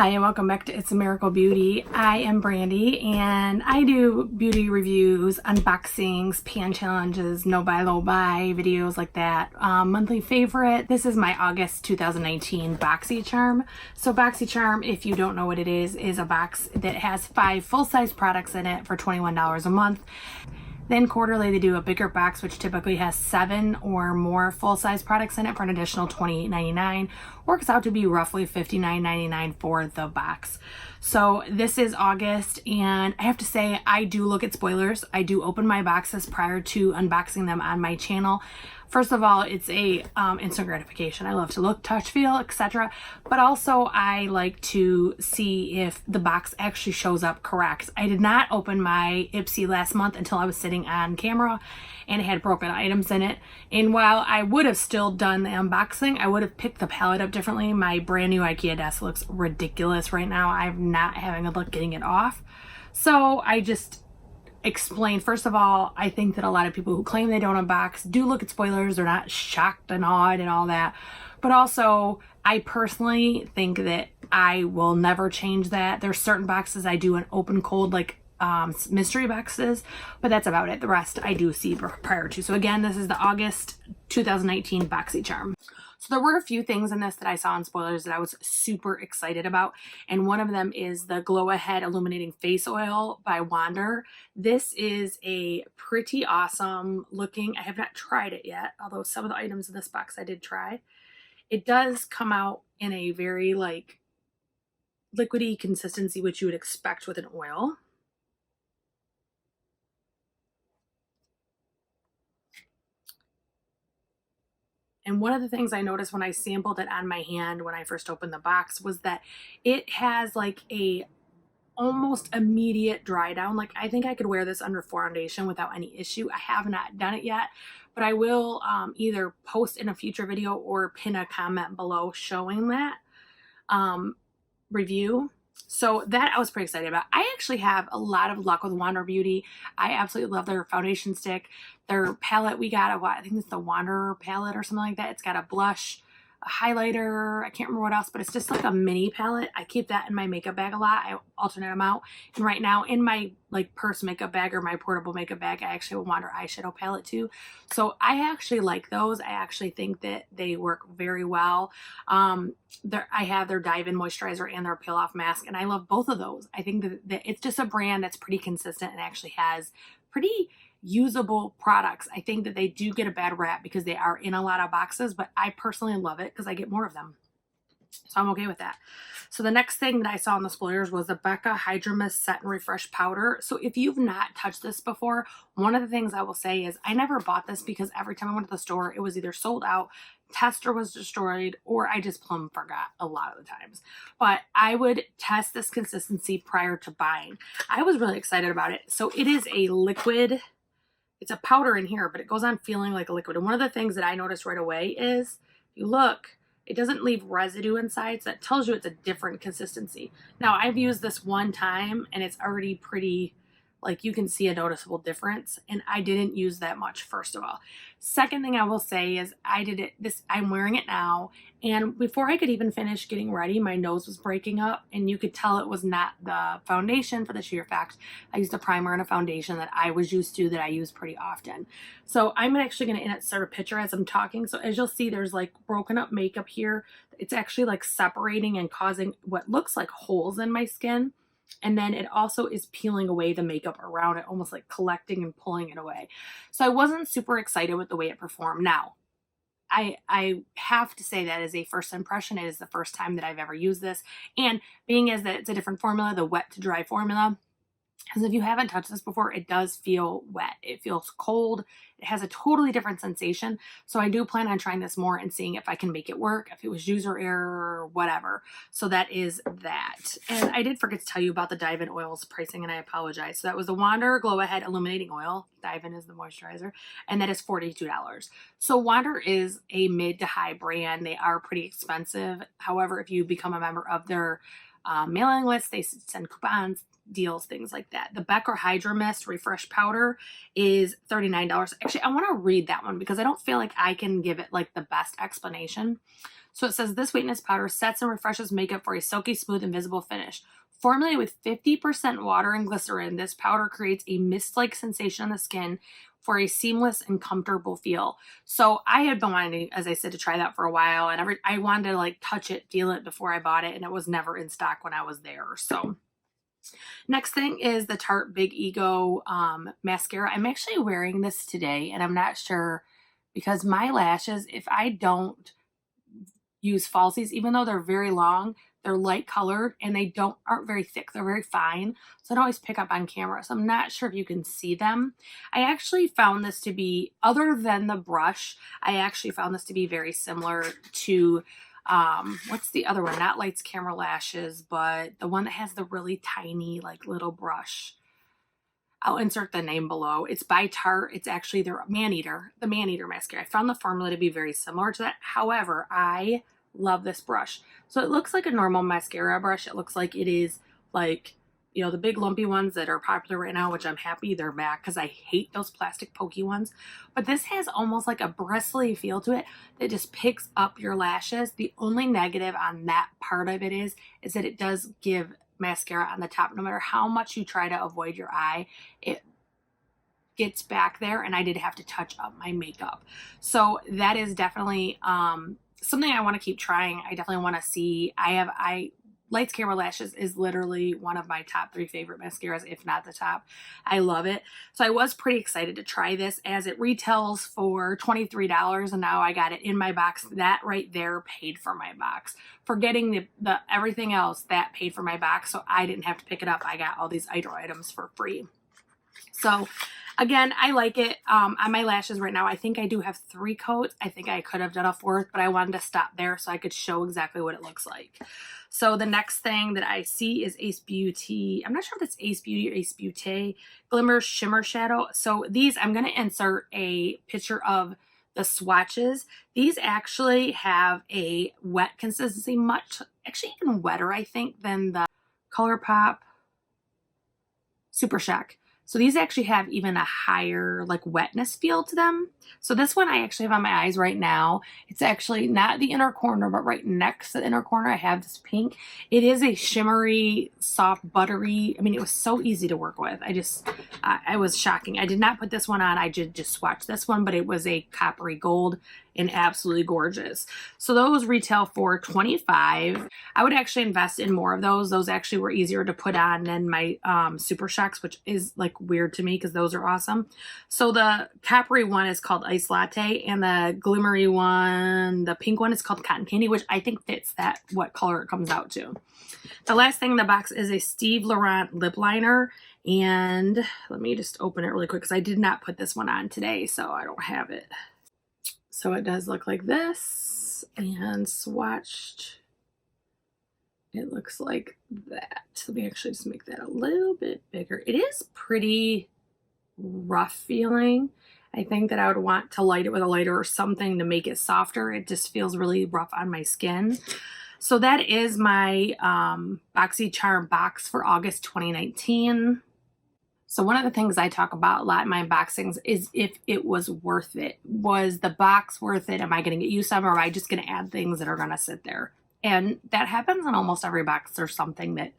Hi and welcome back to It's a Miracle Beauty. I am Brandy and I do beauty reviews, unboxings, pan challenges, no buy, low buy, videos like that. Monthly favorite, this is my August 2019 Boxy Charm. So Boxy Charm, if you don't know what it is a box that has 5 full-size products in it for $21 a month. Then quarterly they do a bigger box which typically has 7 or more full-size products in it for an additional $28.99. Works out to be roughly $59.99 for the box. So this is August and I have to say I do look at spoilers. I do open my boxes prior to unboxing them on my channel. First of all, it's a instant gratification. I love to look, touch, feel, etc. But also I like to see if the box actually shows up correct. I did not open my Ipsy last month until I was sitting on camera and it had broken items in it. And while I would have still done the unboxing, I would have picked the palette up differently. My brand new IKEA desk looks ridiculous right now. I'm not having a look getting it off. So I just explain, first of all, I think that a lot of people who claim they don't unbox do look at spoilers. They're not shocked and awed and all that. But also, I personally think that I will never change that. There's certain boxes I do an open cold, like mystery boxes, but that's about it. The rest I do see prior to. So again, this is the August 2019 Boxy Charm. So there were a few things in this that I saw in spoilers that I was super excited about. And one of them is the Glow Ahead Illuminating Face Oil by Wander. This is a pretty awesome looking, I have not tried it yet, although some of the items in this box I did try. It does come out in a very like liquidy consistency, which you would expect with an oil. And one of the things I noticed when I sampled it on my hand when I first opened the box was that it has like a almost immediate dry down. Like I think I could wear this under foundation without any issue. I have not done it yet, but I will either post in a future video or pin a comment below showing that review. So that I was pretty excited about. I actually have a lot of luck with Wander Beauty. I absolutely love their foundation stick. Their palette, we got I think it's the Wander palette or something like that. It's got a blush, a highlighter, I can't remember what else, but it's just like a mini palette. I keep that in my makeup bag a lot. I alternate them out. And right now in my like purse makeup bag or my portable makeup bag, I actually have a Wander eyeshadow palette too. So I actually like those. I actually think that they work very well. I have their Dive-In moisturizer and their peel off mask, and I love both of those. I think that it's just a brand that's pretty consistent and actually has pretty usable products. I think that they do get a bad rap because they are in a lot of boxes, but I personally love it because I get more of them. So I'm okay with that. So the next thing that I saw in the spoilers was the Becca Hydra-mist Set and Refresh Powder. So if you've not touched this before, one of the things I will say is I never bought this because every time I went to the store, it was either sold out, tester was destroyed, or I just plumb forgot a lot of the times. But I would test this consistency prior to buying. I was really excited about it. So it is a liquid. It's a powder in here, but it goes on feeling like a liquid. And one of the things that I noticed right away is, if you look, it doesn't leave residue inside, so that tells you it's a different consistency. Now, I've used this one time, and it's already pretty, like you can see a noticeable difference, and I didn't use that much, first of all. Second thing I will say is I'm wearing it now, and before I could even finish getting ready, my nose was breaking up, and you could tell it was not the foundation for the sheer fact I used a primer and a foundation that I was used to, that I use pretty often. So I'm actually going to insert a picture as I'm talking. So as you'll see, there's like broken up makeup here. It's actually like separating and causing what looks like holes in my skin. And then it also is peeling away the makeup around it, almost like collecting and pulling it away. So I wasn't super excited with the way it performed. Now, I have to say that as a first impression, it is the first time that I've ever used this. And being as that it's a different formula, the wet to dry formula, because if you haven't touched this before, it does feel wet. It feels cold. It has a totally different sensation. So I do plan on trying this more and seeing if I can make it work, if it was user error or whatever. So that is that. And I did forget to tell you about the Dive-In oils pricing, and I apologize. So that was the Wander Glow Ahead Illuminating Oil. Dive-In is the moisturizer, and that is $42. So Wander is a mid to high brand. They are pretty expensive. However, if you become a member of their mailing list, they send coupons. deals, things like that. The Becca Hydra-mist Refresh Powder is $39. Actually, I want to read that one because I don't feel like I can give it like the best explanation. So it says, this weightness powder sets and refreshes makeup for a silky, smooth, and visible finish. Formulated with 50% water and glycerin, this powder creates a mist-like sensation on the skin for a seamless and comfortable feel. So I had been wanting, as I said, to try that for a while, and I wanted to like touch it, feel it before I bought it, and it was never in stock when I was there. So next thing is the Tarte Big Ego Mascara. I'm actually wearing this today, and I'm not sure because my lashes, if I don't use falsies, even though they're very long, they're light colored and they aren't very thick. They're very fine. So I don't always pick up on camera. So I'm not sure if you can see them. I actually found this to be, other than the brush, I actually found this to be very similar to, what's the other one? Not Lights Camera Lashes, but the one that has the really tiny, like little brush. I'll insert the name below. It's by Tarte. It's actually their the Man-Eater mascara. I found the formula to be very similar to that. However, I love this brush. So it looks like a normal mascara brush. It looks like it is like, you know, the big lumpy ones that are popular right now, which I'm happy they're back because I hate those plastic pokey ones. But this has almost like a bristly feel to it that just picks up your lashes. The only negative on that part of it is that it does give mascara on the top. No matter how much you try to avoid your eye, it gets back there, and I did have to touch up my makeup. So that is definitely something I want to keep trying. I definitely want to see. Lights Camera Lashes is literally one of my top 3 favorite mascaras, if not the top. I love it. So I was pretty excited to try this, as it retails for $23, and now I got it in my box. That right there paid for my box. Forgetting the everything else, that paid for my box, so I didn't have to pick it up. I got all these items for free. So again, I like it. On my lashes right now, I think I do have 3 coats. I think I could have done a 4th, but I wanted to stop there so I could show exactly what it looks like. So the next thing that I see is Ace Beauty. I'm not sure if it's Ace Beauty or Ace Beaute Glimmer Shimmer Shadow. So these, I'm going to insert a picture of the swatches. These actually have a wet consistency, actually even wetter, I think, than the ColourPop Super Shock. So these actually have even a higher like wetness feel to them. So this one I actually have on my eyes right now. It's actually not the inner corner, but right next to the inner corner I have this pink. It is a shimmery, soft, buttery. I mean, it was so easy to work with. I was shocking. I did not put this one on. I did just swatch this one, but it was a coppery gold and absolutely gorgeous. So those retail for $25. I would actually invest in more of those. Those actually were easier to put on than my Super Shocks, which is like weird to me because those are awesome. So the coppery one is called Ice Latte, and the glimmery one, the pink one, is called Cotton Candy, which I think fits that what color it comes out to. The last thing in the box is a Steve Laurant lip liner, and let me just open it really quick because I did not put this one on today, so I don't have it. So it does look like this, and swatched, it looks like that. Let me actually just make that a little bit bigger. It is pretty rough feeling. I think that I would want to light it with a lighter or something to make it softer. It just feels really rough on my skin. So that is my BoxyCharm box for August 2019. So one of the things I talk about a lot in my unboxings is if it was worth it. Was the box worth it? Am I going to get used to them, or am I just going to add things that are going to sit there? And that happens in almost every box. There's something that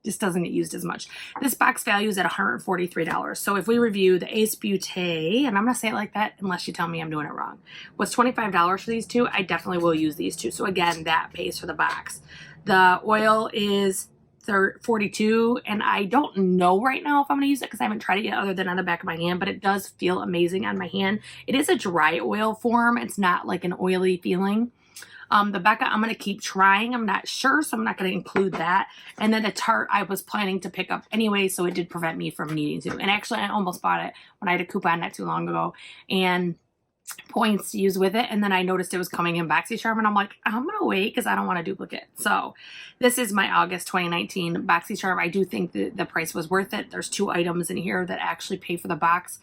just doesn't get used as much. This box value is at $143. So if we review the Ace Beaute, and I'm going to say it like that unless you tell me I'm doing it wrong, was $25 for these 2, I definitely will use these 2. So again, that pays for the box. The oil is $42, and I don't know right now if I'm going to use it because I haven't tried it yet other than on the back of my hand, but it does feel amazing on my hand. It is a dry oil form. It's not like an oily feeling. The Becca, I'm going to keep trying. I'm not sure, so I'm not going to include that. And then the Tarte, I was planning to pick up anyway, so it did prevent me from needing to. And actually, I almost bought it when I had a coupon not too long ago, and points to use with it. And then I noticed it was coming in BoxyCharm, and I'm like, I'm going to wait because I don't want to duplicate. So this is my August 2019 BoxyCharm. I do think that the price was worth it. There's 2 items in here that actually pay for the box,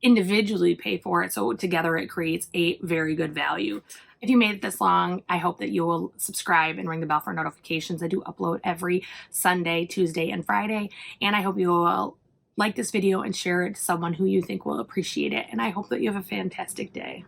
individually pay for it. So together it creates a very good value. If you made it this long, I hope that you will subscribe and ring the bell for notifications. I do upload every Sunday, Tuesday, and Friday. And I hope you will like this video and share it to someone who you think will appreciate it. And I hope that you have a fantastic day.